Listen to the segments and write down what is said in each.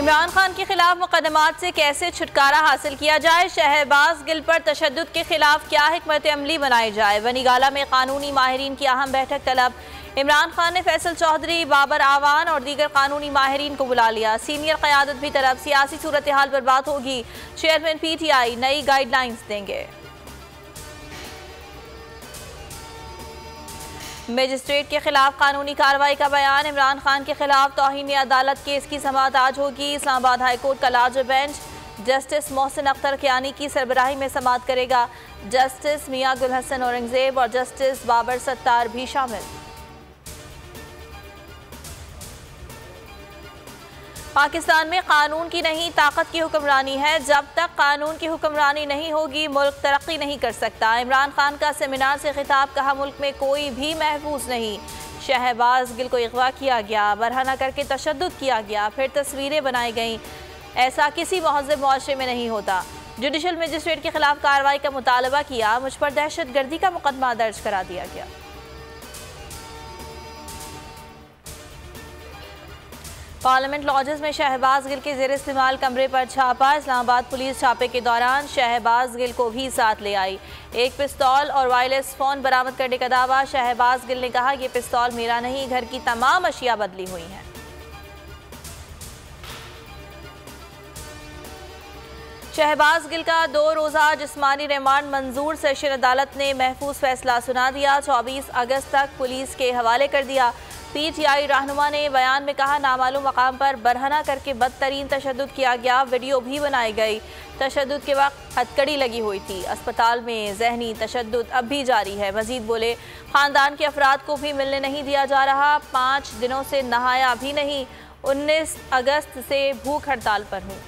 इमरान खान के खिलाफ मुकदमात से कैसे छुटकारा हासिल किया जाए, शहबाज गिल पर तशद्दुद के खिलाफ क्या हिकमत अमली बनाई जाए। बनीगाला में कानूनी माहिरीन की अहम बैठक तलब। इमरान खान ने फैसल चौधरी, बाबर आवान और दीगर कानूनी माहिरीन को बुला लिया। सीनियर क़यादत भी तलब। सियासी सूरत हाल पर बात होगी। चेयरमैन PTI नई गाइडलाइंस देंगे। मजिस्ट्रेट के खिलाफ कानूनी कार्रवाई का बयान। इमरान खान के खिलाफ तौहीन अदालत केस की समाअत आज होगी। इस्लामाबाद हाई कोर्ट का large bench justice Mohsin Akhtar Kiyani की सरबराही में समाअत करेगा। जस्टिस मियां गुल हसन औरंगजेब और जस्टिस बाबर सत्तार भी शामिल। पाकिस्तान में कानून की नहीं ताकत की हुक्मरानी है। जब तक कानून की हुक्मरानी नहीं होगी मुल्क तरक्की नहीं कर सकता। इमरान खान का सेमिनार से खिताब, कहा मुल्क में कोई भी महफूज नहीं। शहबाज गिल को अगवा किया गया, बरहना करके तशद्दुद किया गया, फिर तस्वीरें बनाई गईं। ऐसा किसी महज़ब मुआशरे में नहीं होता। जुडिशल मजिस्ट्रेट के खिलाफ कार्रवाई का मुतालबा किया, मुझ पर दहशत गर्दी का मुकदमा दर्ज करा दिया गया। पार्लियामेंट लॉजेस में शहबाज गिल के ज़ेर इस्तेमाल कमरे पर छापा। इस्लामाबाद पुलिस छापे के दौरान शहबाज गिल को भी साथ ले आई। एक पिस्तौल और वायरलेस फ़ोन बरामद करने का दावा। शहबाज गिल ने कहा, ये पिस्तौल मेरा नहीं, घर की तमाम अशिया बदली हुई हैं। शहबाज गिल का 2 रोज़ा जिस्मानी रिमांड मंजूर। सेशन अदालत ने महफूज फैसला सुना दिया। 24 अगस्त तक पुलिस के हवाले कर दिया। PTI रहनुमा ने बयान में कहा, नामालूम मकाम पर बरहना करके बदतरीन तशद्दुद किया गया। वीडियो भी बनाई गई। तशद्दुद के वक्त हथकड़ी लगी हुई थी। अस्पताल में जहनी तशद्दुद अब भी जारी है। मजीद बोले, ख़ानदान के अफराद को भी मिलने नहीं दिया जा रहा। 5 दिनों से नहाया भी नहीं। 19 अगस्त से भूख हड़ताल पर हूँ।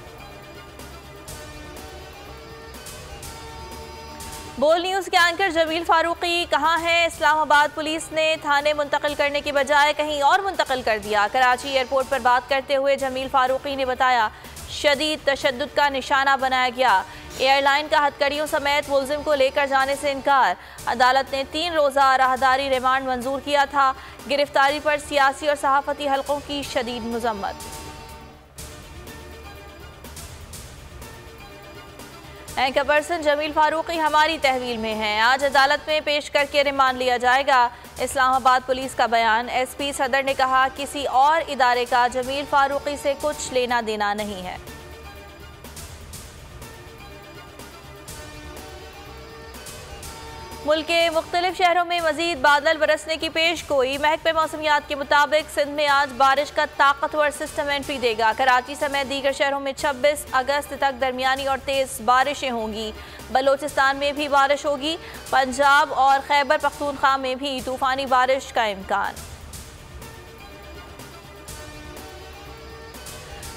बोल न्यूज़ के एंकर जमील फारूकी कहाँ हैं? इस्लामाबाद पुलिस ने थाने मुंतकिल करने की बजाय कहीं और मुंतकिल कर दिया। कराची एयरपोर्ट पर बात करते हुए जमील फारूकी ने बताया, शदीद तशद्दुद का निशाना बनाया गया। एयरलाइन का हथकड़ियों समेत मुल्जिम को लेकर जाने से इनकार। अदालत ने 3 रोज़ा राहदारी रिमांड मंजूर किया था। गिरफ्तारी पर सियासी और सहाफ़ती हलकों की शदीद मज़म्मत। एंकर पर्सन जमील फारूकी हमारी तहवील में हैं। आज अदालत में पेश करके रिमांड लिया जाएगा। इस्लामाबाद पुलिस का बयान। SP सदर ने कहा, किसी और इदारे का जमील फारूकी से कुछ लेना देना नहीं है। मुल्क के मुख्तलिफ शहरों में मजीद बादल बरसने की पेश गोई। महकमे मौसमियात के मुताबिक सिंध में आज बारिश का ताकतवर सिस्टम एंट्री देगा। कराची समेत दीगर शहरों में 26 अगस्त तक दरमियानी और तेज़ बारिशें होंगी। बलोचिस्तान में भी बारिश होगी। पंजाब और खैबर पख्तूनख्वा में भी तूफ़ानी बारिश का इम्कान।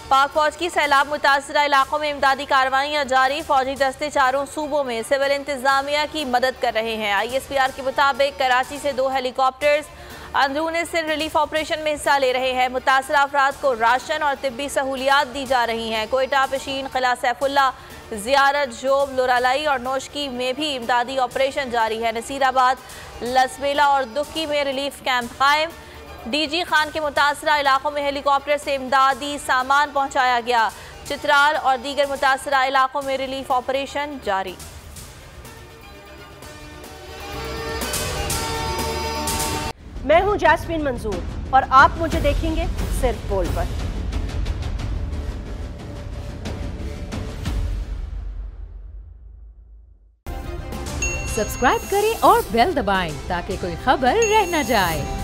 पाक फौज की सैलाब मुतासरा इलाकों में इमदादी कार्रवाइयाँ जारी। फौजी दस्ते चारों सूबों में सिविल इंतजामिया की मदद कर रहे हैं। ISPR के मुताबिक कराची से 2 हेलीकॉप्टर्स अंदरूनी सिंध रिलीफ ऑपरेशन में हिस्सा ले रहे हैं। मुतासरा अफराद को राशन और तिब्बी सहूलियात दी जा रही हैं। कोयटा, पेशीन, किला सैफुल्ला, ज़ियारत, जोब, लोरालाई और नौशकी में भी इमदादी ऑपरेशन जारी है। नसीराबाद, लसबेला और दुक्की में रिलीफ कैंप कायम। DG खान के मुतासरा इलाकों में हेलीकॉप्टर से इमदादी सामान पहुंचाया गया। चित्राल और दीगर मुतासरा इलाकों में रिलीफ ऑपरेशन जारी। मैं हूं जैस्मीन मंजूर और आप मुझे देखेंगे सिर्फ बोल पर। सब्सक्राइब करें और बेल दबाएं ताकि कोई खबर रह न जाए।